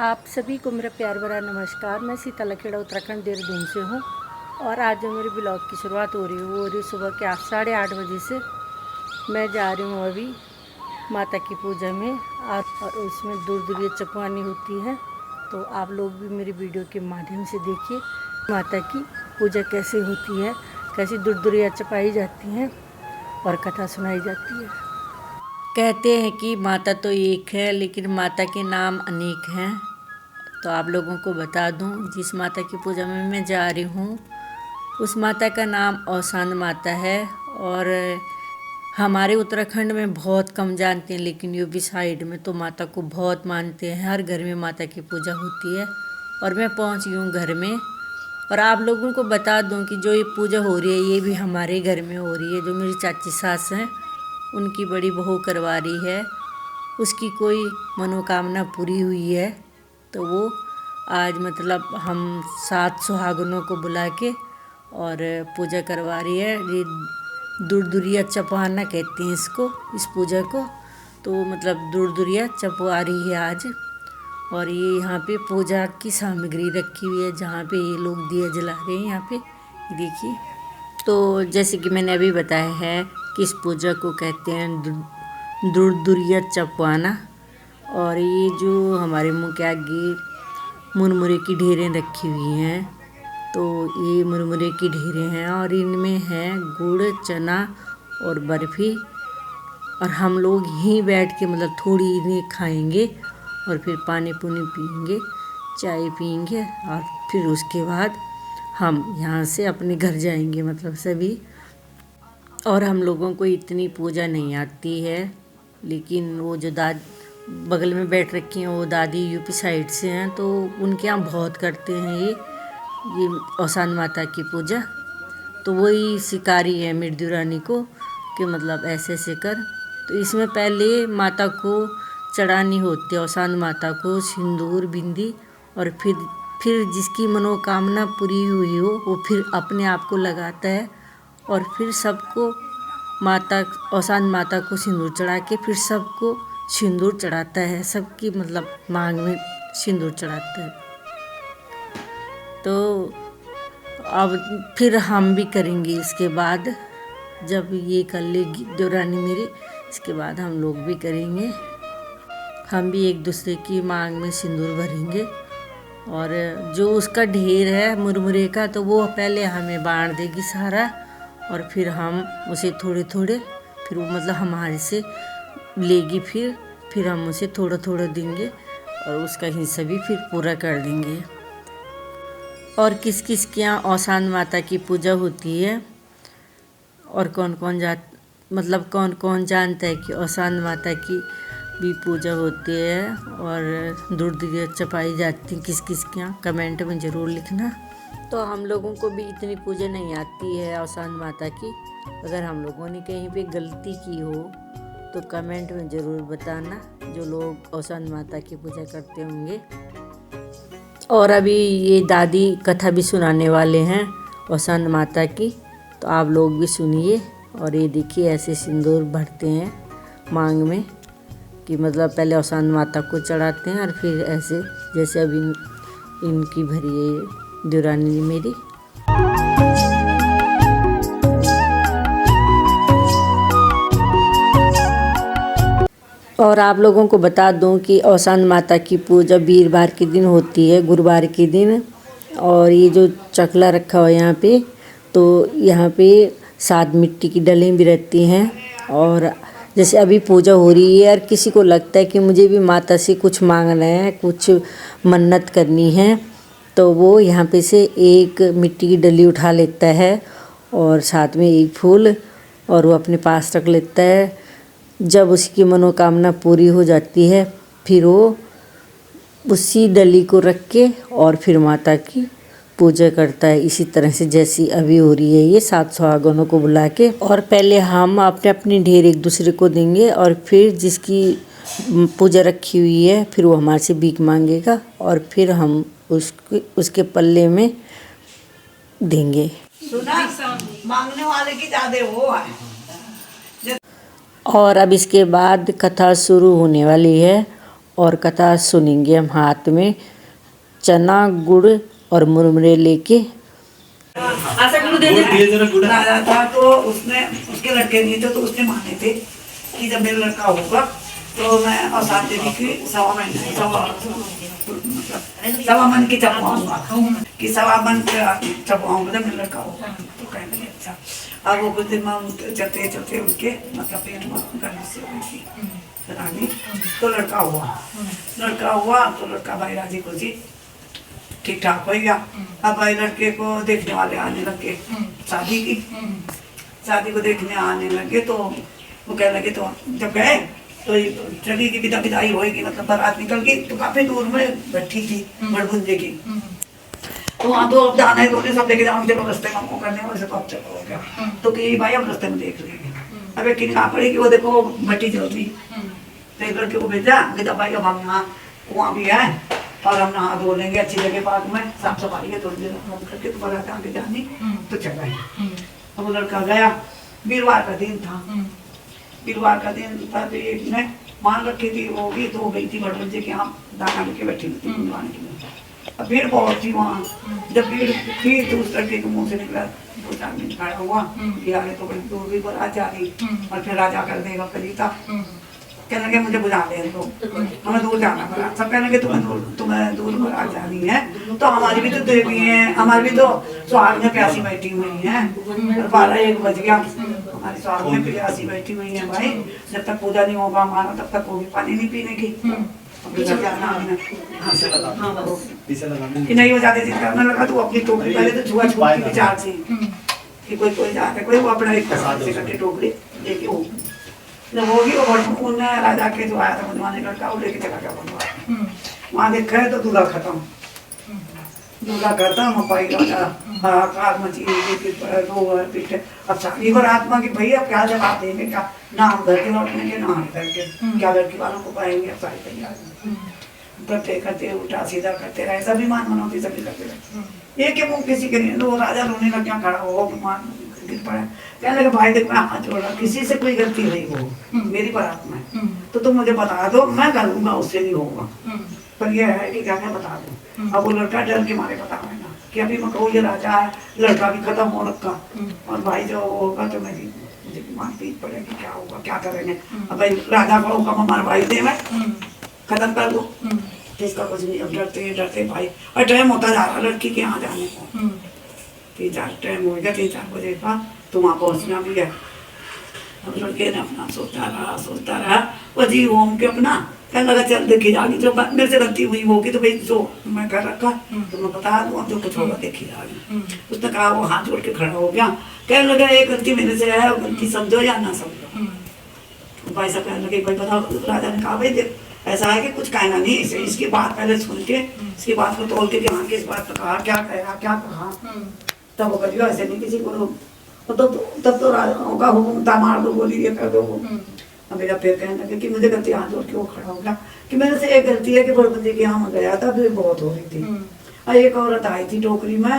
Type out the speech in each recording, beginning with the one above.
आप सभी को मेरा प्यार भरा नमस्कार। मैं सीता लखेड़ा उत्तराखंड देहरादून से हूँ और आज जो मेरे ब्लॉग की शुरुआत हो रही है वो हो रही है सुबह के 8:30 बजे से। मैं जा रही हूँ अभी माता की पूजा में और उसमें दूर दूर चपवानी होती है, तो आप लोग भी मेरी वीडियो के माध्यम से देखिए माता की पूजा कैसे होती है, कैसी दूर दूरिया चपाई जाती हैं और कथा सुनाई जाती है। कहते हैं कि माता तो एक है लेकिन माता के नाम अनेक हैं। तो आप लोगों को बता दूं, जिस माता की पूजा में मैं जा रही हूँ उस माता का नाम औसान माता है और हमारे उत्तराखंड में बहुत कम जानते हैं, लेकिन यूपी साइड में तो माता को बहुत मानते हैं। हर घर में माता की पूजा होती है और मैं पहुँच गई हूँ घर में। और आप लोगों को बता दूं कि जो ये पूजा हो रही है ये भी हमारे घर में हो रही है। जो मेरी चाची सास हैं उनकी बड़ी बहू करवा रही है, उसकी कोई मनोकामना पूरी हुई है, तो वो आज मतलब हम 7 सुहागनों को बुला के और पूजा करवा रही है। ये दूरदुरिया चपवाना कहते हैं इसको, इस पूजा को। तो मतलब दूरदुरिया चपवा रही है आज। और ये यहाँ पे पूजा की सामग्री रखी हुई है जहाँ पे ये लोग दिया जला रहे हैं। यहाँ पे देखिए, तो जैसे कि मैंने अभी बताया है कि इस पूजा को कहते हैं दूरदुरिया चपवाना। और ये जो हमारे मुँह के आगे मुरमुरे की ढेरें रखी हुई हैं, तो ये मुरमुरे की ढेरें हैं और इनमें है गुड़, चना और बर्फ़ी। और हम लोग यहीं बैठ के मतलब थोड़ी इन्हें खाएंगे और फिर पानी पुनी पियेंगे, चाय पियेंगे और फिर उसके बाद हम यहाँ से अपने घर जाएंगे मतलब सभी। और हम लोगों को इतनी पूजा नहीं आती है, लेकिन वो जो बगल में बैठ रखी हैं वो दादी यूपी साइड से हैं, तो उनके यहाँ बहुत करते हैं ये औसान माता की पूजा। तो वही सिकारी है मृदु रानी को कि मतलब ऐसे ऐसे कर। तो इसमें पहले माता को चढ़ानी होती है, औसान माता को सिंदूर बिंदी, और फिर जिसकी मनोकामना पूरी हुई हो वो फिर अपने आप को लगाता है और फिर सबको माता औसान माता को सिंदूर चढ़ा के फिर सबको सिंदूर चढ़ाता है, सबकी मतलब मांग में सिंदूर चढ़ाता है। तो अब फिर हम भी करेंगे इसके बाद, जब ये कर लेगी देवरानी मेरी, इसके बाद हम लोग भी करेंगे। हम भी एक दूसरे की मांग में सिंदूर भरेंगे। और जो उसका ढेर है मुरमुरे का, तो वो पहले हमें बांट देगी सारा और फिर हम उसे थोड़े थोड़े फिर वो मतलब हमारे से लेगी, फिर हम उसे थोड़ा थोड़ा देंगे और उसका हिस्सा भी फिर पूरा कर देंगे। और किस किस के यहाँ औसान माता की पूजा होती है और कौन कौन जानता है कि औसान माता की भी पूजा होती है और दूरदुरिया चपाई जाती है किस किस के यहाँ, कमेंट में ज़रूर लिखना। तो हम लोगों को भी इतनी पूजा नहीं आती है औसान माता की। अगर हम लोगों ने कहीं पे गलती की हो तो कमेंट में ज़रूर बताना, जो लोग औसान माता की पूजा करते होंगे। और अभी ये दादी कथा भी सुनाने वाले हैं औसान माता की, तो आप लोग भी सुनिए। और ये देखिए ऐसे सिंदूर भरते हैं मांग में कि मतलब पहले औसान माता को चढ़ाते हैं और फिर ऐसे जैसे अभी इनकी भरी है देवरानी मेरी। और आप लोगों को बता दूं कि औसान माता की पूजा वीरवार के दिन होती है, गुरुवार के दिन। और ये जो चकला रखा हुआ है यहाँ पे, तो यहाँ पे 7 मिट्टी की डलें भी रहती हैं। और जैसे अभी पूजा हो रही है और किसी को लगता है कि मुझे भी माता से कुछ मांगना है, कुछ मन्नत करनी है, तो वो यहाँ पे से एक मिट्टी की डली उठा लेता है और साथ में एक फूल, और वो अपने पास रख लेता है। जब उसकी मनोकामना पूरी हो जाती है फिर वो उसी डली को रख के और फिर माता की पूजा करता है, इसी तरह से जैसी अभी हो रही है ये 7 सुहागनों को बुला के। और पहले हम अपनी ढेर एक दूसरे को देंगे और फिर जिसकी पूजा रखी हुई है फिर वो हमारे से भीख मांगेगा और फिर हम उसके पल्ले में देंगे। सुना, मांगने वाले की ज्यादा वो है। और अब इसके बाद कथा शुरू होने वाली है और कथा सुनेंगे हम। हाथ में चना गुड़ और मुरमुरे लेके राजा था तो उसने उसके लड़के नहीं थे तो उसने माने थे कि जब मेरा लड़का होगा तो मैं औसात देवी की सवा मन की चपवाऊंगा कि सवा मन चपवाऊंगा जब मेरा लड़का होगा। तो कहने लगे अच्छा। अब वो कुछ दिन में चलते चलते उनके मतलब पेट में गर्मी से हुई थी रानी। तो लड़का हुआ तो लड़का भाई राजी को जी ठीक ठाक हो गया। अब भाई लड़के को देखने वाले आने लगे शादी को देखने आने लगे। तो वो कहने लगे तो जब गए तो चली की विदाई होएगी मतलब बारात निकल गई तो काफी दूर में बैठी थी बड़गुंजे की। तो वहाँ तो अब जाना है तो सब लेके जाओ चलो रास्ते में करने वाले तो अब चलो हो गया। तो कि भाई अब रास्ते में देख लेंगे। अब एक कहा पड़ी कि वो देखो भट्टी चल रही तो एक लड़के को भेजा कि भाई अब हम यहाँ कुआं भी है और हम नहा धो लेंगे अच्छी जगह पार्क में साफ सफाई है थोड़ी देर फोन करके तो बारात आगे जानी तो चला है। अब वो लड़का गया वीरवार का दिन था। वीरवार का दिन था तो एक ने मान रखी थी वो भी तो गई थी बड़बंजे के यहाँ दाना लेके बैठी हुई थी गुंजवाने के लिए। अब भीड़ बहुत थी वहाँ। जब भीड़ थी तो उस लड़के के मुँह से निकला 2-4 मिनट खड़ा हुआ कि आगे तो बड़ी दूर भी बारात जा रही और फिर राजा कर देगा कलीता। कहने लगे मुझे बुझा दे तो हमें दूर जाना पड़ा। सब कहने लगे तुम्हें दूर बारात जानी है तो हमारी भी तो देवी है हमारी भी तो स्वाग में प्यासी बैठी हुई है। 12-1 बज गया हमारी स्वाग में प्यासी बैठी हुई है भाई। जब तक पूजा नहीं होगा हमारा तब तक वो भी पानी नहीं पीने की। कि नहीं हो जाते जिद करने लगा तो अपनी टोकरी पहले तो छुआ छुआ के विचार से कि कोई जाता कोई वो अपना एक प्रसाद से करके टोकरी लेके हो जब होगी वो उन राजा के जो आया था बनवाने लड़का वो लेके चला गया बनवा। वहाँ देखा है तो दूल्हा खत्म भाई राजा हाहाकार मची पीछे। अब सारी आत्मा की भैया क्या जवाब देंगे क्या ना हम घर के लौटने के ना हम घर के क्या लड़की वालों को पाएंगे। अब सारी तैयारी करते उल्टा सीधा करते रहे सभी मान मनोती सभी करते रहे एक के मुँह किसी के नहीं। वो राजा रोने लग गया खड़ा हो मान गिर पड़ा। कहने लगे भाई देख मैं हाथ जोड़ रहा किसी से कोई गलती नहीं हो मेरी बारात में तो तुम मुझे बता दो मैं कर लूंगा उससे नहीं होगा। पर यह है कि क्या मैं बता दूं। अब वो लड़का डर के मारे बता रहा कि अभी मैं कहूँ ये राजा है लड़का भी खत्म हो रखा और भाई जो होगा तो मुझे मारपीट पड़ेगी क्या होगा क्या करेंगे। अब भाई राजा को हुक्म हमारे भाई दे मैं खत्म कर दो इसका कुछ नहीं। अब डरते भाई और टाइम होता जा रहा लड़की के यहाँ जाने को 3-4 टाइम हो गया 3-4 बजे का तो वहाँ पहुँचना भी है। अब लड़के ने अपना सोचता रहा वो जी होम के अपना कहने लगा चल देखी जागी जो मेरे से गलती हुई होगी तो भाई जो मैं कर रखा तो मैं बता दूँ जो कुछ होगा देखी जागी। उसने कहा वो हाथ जोड़ के खड़ा हो गया कहने लगा ये गलती मेरे से है गलती समझो या ना समझो। भाई साहब कहने लगे भाई बताओ। राजा ने कहा भाई ऐसा है कि कुछ कहना नहीं इसकी बात पहले सुन के इसकी बात को तोड़ के हाँ किस बात का कहा क्या कहा तब वो करियो ऐसे नहीं किसी को तब तो राजाओं का हुक्म मार दो गोली ये कर दो। अब मेरा फिर कहने लगे कि मुझे गलती हाथ जोड़ के वो खड़ा हो गया कि मेरे से एक गलती है कि बड़बंदी के यहाँ गया था फिर बहुत हो रही थी और एक औरत आई थी टोकरी में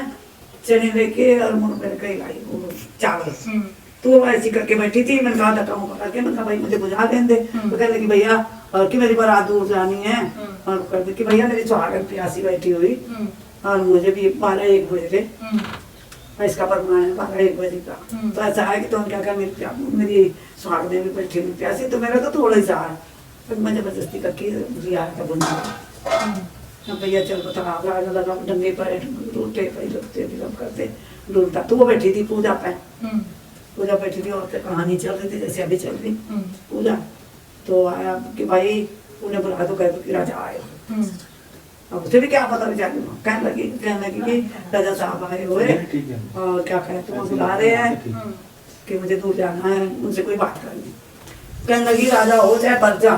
चने लेके और मुँह पर कई लाई वो चावल तो वो ऐसी करके बैठी थी। मैंने कहा धक्का मुक्का करके मैंने कहा भाई मुझे बुझा देंगे तो कहने लगी भैया और कि मेरी बारात दूर जानी है और कर दे कि भैया मेरी सुहागन प्यासी बैठी हुई और मुझे भी 12-1 बजे इसका प्रमाण है 12-1 बजे का तो ऐसा है कि तुम क्या क्या मेरी सुहागने भी बैठी हुई प्यासी तो मेरा तो थोड़ा ही सा है फिर मैं जबरदस्ती करके लिया था बुना भैया चल बता राजा लगा डंगे पर रोते करते डूलता तो वो बैठी थी पूजा बैठी थी और कहानी चल रही थी जैसे अभी चल रही पूजा तो आया कि भाई उन्हें बुला दो कह कि राजा आए। अब उसे भी क्या पता बेचारी कहने लगी कि राजा साहब आए हुए और क्या कहें तुम बुला रहे हैं कि मुझे दूर जाना है उनसे कोई बात करनी। कहने लगी राजा हो चाहे पर जा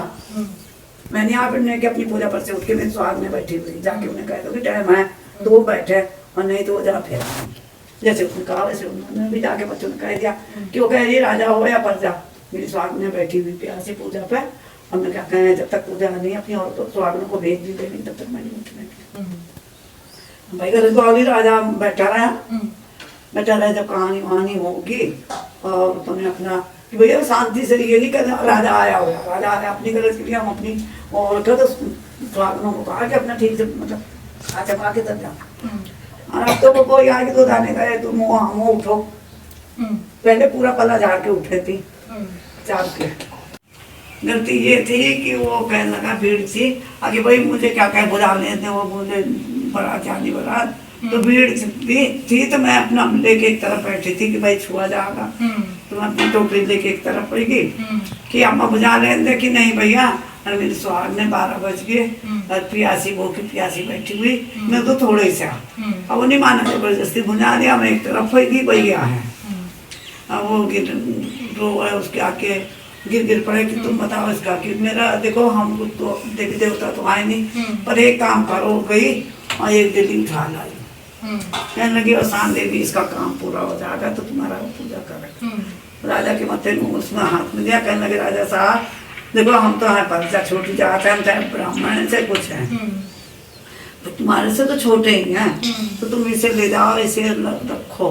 मैंने यहाँ पर कि अपनी पूजा पर से उठ के मेरे स्वाद में बैठी हुई जाके उन्हें कह दो कि टाइम है 2 बैठे और नहीं तो जा फिर जैसे उसने कहा वैसे उन्होंने भी जाके बच्चों ने कह दिया कि वो कह रही राजा हो या पर जा मेरी स्वाग में बैठी हुई प्यासी पूजा पे और मैं क्या कहें जब तक पूजा नहीं अपनी और तो स्वागनों को भेज भी देनी तब तक मैं नहीं उठने भाई गौरी राजा बैठा रहा जब कहानी वहानी होगी और तुमने अपना कि भैया शांति से ये नहीं करना। राजा आया हुआ, राजा आया अपनी गलत के लिए, हम अपनी और उठो तो सुहागनों को कहा कि अपना ठीक से मतलब अच्छा पा के तब जाओ। और अब तो वो कोई आगे तो जाने का है, तो मुँह उठो। पहले पूरा पल्ला झाड़ के उठे थी, चाप के। गलती ये थी कि वो कहने लगा भीड़ थी आगे, भाई मुझे क्या कहे बुला लेते, वो मुझे बारात जानी बारात, तो भीड़ थी तो मैं अपना लेके एक तरफ बैठी थी कि भाई छुआ जाएगा, तो मैं अपनी टोकरी लेके एक तरफ पड़ गई कि अम्मा बुझा लेते कि नहीं भैया। और मेरे सुहाग ने 12 बज गए और प्यासी वो की प्यासी बैठी हुई, मैं तो थोड़े से अब वो नहीं माना, जबरदस्ती बुझा दिया। मैं एक तरफ हुई कि भैया है, अब वो गिर रो है उसके आके गिर पड़े कि तुम बताओ इसका कि मेरा देखो हम तो देवी देवता तो आए नहीं, पर एक काम करो गई और एक दिल्ली उठा लाई। कहने लगी आसान देवी इसका काम पूरा हो जाएगा तो तुम्हारा पूजा करेगा। राजा के मत्थे में उसमें हाथ में दिया, कहने लगे राजा साहब देखो हम तो है परिचा छोटी जात है, हम चाहे ब्राह्मण से कुछ है, तो तुम्हारे से तो छोटे ही हैं, तो तुम इसे ले जाओ, इसे रखो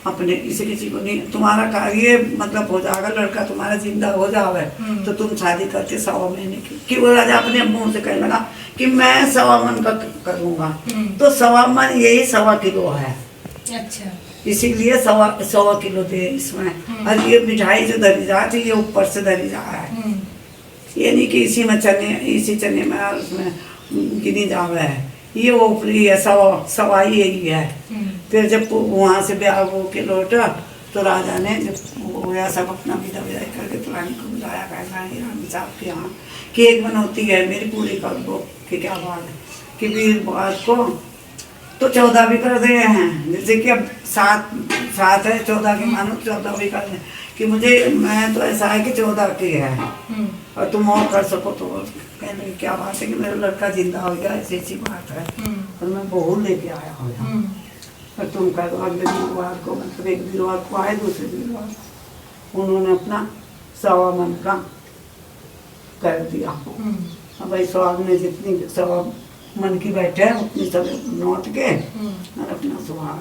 अपने, इसे किसी को नहीं, तुम्हारा कार्य मतलब हो जाएगा, लड़का तुम्हारा जिंदा हो जावे तो तुम शादी करके 1.25 महीने की। कि वो राजा अपने मुंह से कहने लगा कि मैं 1.25 मन का करूंगा, तो 1.25 मन यही 1.25 किलो है। अच्छा, इसीलिए 1.25 किलो दे इसमें। और ये मिठाई जो धरी जाती है ये ऊपर से धरी जा रहा है, ये नहीं कि इसी चने में और उसमें गिनी जावे है, ये ऊपरी है 1.25 यही है। फिर जब वहाँ से ब्याह हो के लौटा तो राजा ने जब वो गया सब अपना विदा विदाई करके तो रानी को बुलाया, रानी साहब के यहाँ कि एक मनौती है मेरी पूरी कर दो। कि क्या बात है कि वीरवार को तो 14 भी कर रहे हैं, जैसे कि अब 7 है 14 की मानो 14 भी कर दें कि मुझे मैं तो ऐसा है कि 14 की है और तुम और कर सको तो। कहने की क्या बात है कि मेरा लड़का जिंदा हो गया, ऐसी बात है और मैं बहू लेके आया हूँ और तुम कर दो। अगले वीरवार को मतलब एक वीरवार को आए, दूसरे वीरवार उन्होंने अपना 1.25 मन का कर दिया। अब भाई सुहाग ने जितनी 1.25 मन की बैठे उतनी सब नोट के और अपना सुहाग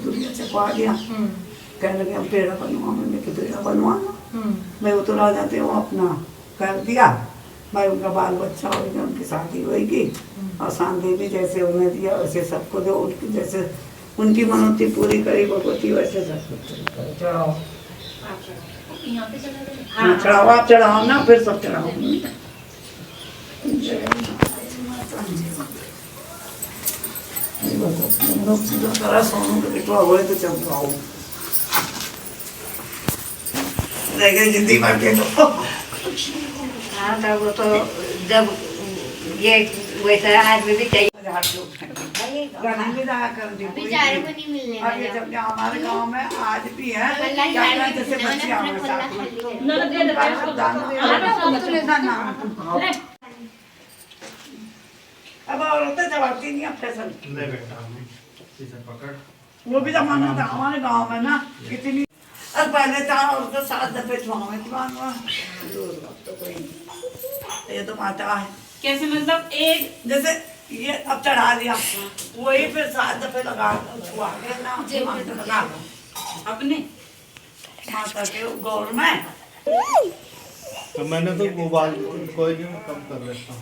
दुनिया चपा दिया। कहने लगे हम पेड़ा बनवा, मैंने कि पेड़ा बनवाना भाई, वो तो राजा थे वो अपना कर दिया भाई, उनका बाल बच्चा होगा, उनकी शादी होगी और आसान देवी जैसे उन्हें दिया वैसे सबको दो, उनकी जैसे उनकी मनोती पूरी करी भगवती वैसे सब कुछ चढ़ाओ। हाँ चढ़ाओ, आप चढ़ाओ ना, फिर सब चढ़ाओ। सोनू का बिटवा हुए तो चमकाओ जिंदगी भर के। हाँ तब वो तो जब ये वैसा आदमी भी चाहिए बेचारे को नहीं मिलने अब ये जब हमारे गांव में आज भी है जैसे बच्चे अब औरतें जवाबती नहीं, अब फैशन वो भी जमाना था हमारे गांव में ना कितनी। और पहले था औरतें 7 दफे छुआवे तो कोई ये तो माता है कैसे मतलब एक जैसे ये अब चढ़ा दिया वही फिर 7 दफे लगा छुआ के ना लगा अपने माता के गौर में। तो मैंने तो मोबाइल कोई नहीं कम कर लेता हूँ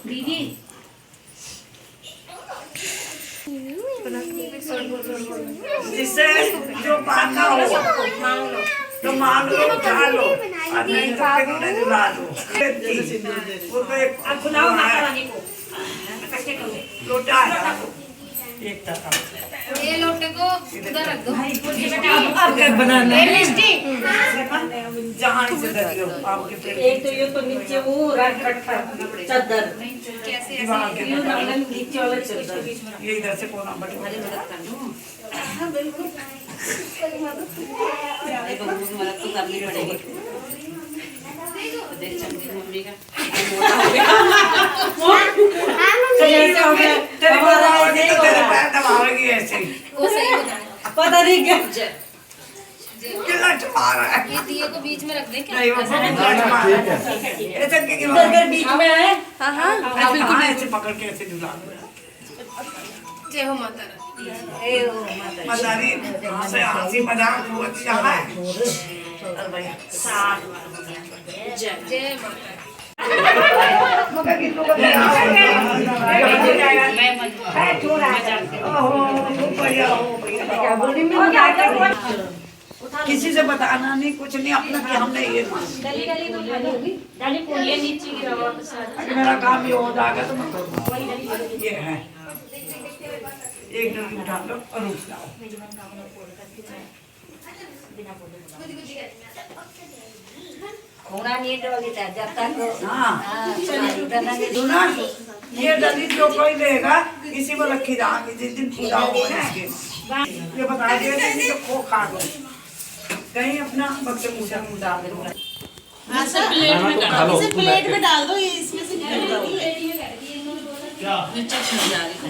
दीदी जिससे जो पाना हो तो मांग लो, उठा लो और नहीं तो फिर जुला लो। वो तो एक खुलाओ माता रानी को लोटा है एक तरफ, ये लोटे को उधर रख दो। जहाँ से दे लो आपके पेट एक तो ये तो नीचे वो चादर कैसे दीवार के नीचे वाला चादर ये इधर से कोना बटे ऐसे वो सही बता। पता नहीं क्या कितना छुपा रहा है। ये दिए को बीच में रख दें क्या? नहीं वो छुपा रहा है ऐसे की अगर बीच में है बिल्कुल ऐसे पकड़ के ऐसे झुला दो। जय हो माता रानी। मदारी से हंसी मजाक बहुत ज्यादा है और भैया 60 बार हो गया। जय माता दी। मगर कितनों का मैं खूब बढ़िया हो भैया। किसी से बताना नहीं, कुछ नहीं, अपना कि हमने ये माना। डाली पूरी नीचे गिरा तो सारा अगर मेरा काम ये हो जाएगा तो मैं करूँगा। ये है एक डंडी उठा लो और उठ जाओ। हाँ सुना, ये डंडी जो कोई देगा किसी को रखी जाएगी जिस दिन पूजा होगा इसके। ये बता दिया कि तो खो खा दो कहीं अपना बच्चे पूजा डाल दो। इसे प्लेट में डाल दो, ये इसमें से निकल रही है। नीचे छिड़ जा रही है।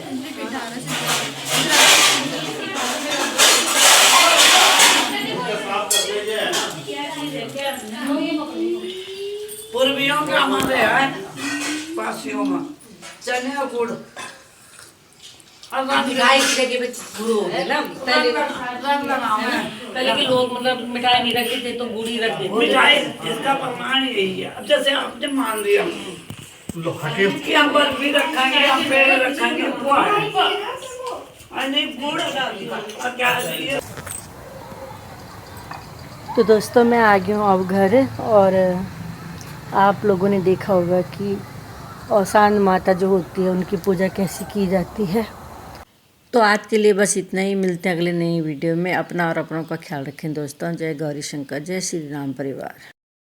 पूर्वियों का हमारे है पासियों में चने और गुड़ और मिठाई की जगह पे गुड़ हो गया ना। रंग लगाओ है। पहले के लोग मतलब मिठाई नहीं रखते थे तो गुड़ ही रख देते। मिठाई इसका प्रमाण यही है। अब जैसे आपने मान लिया कि हम बर्फी रखेंगे, हम पेड़ रखेंगे, वो है और नहीं गुड़ और क्या है। तो दोस्तों मैं आ गई हूँ अब घर, और आप लोगों ने देखा होगा कि औसान माता जो होती है उनकी पूजा कैसी की जाती है। तो आज के लिए बस इतना ही, मिलते हैं अगले नई वीडियो में। अपना और अपनों का ख्याल रखें दोस्तों। जय गौरी शंकर, जय श्री राम परिवार।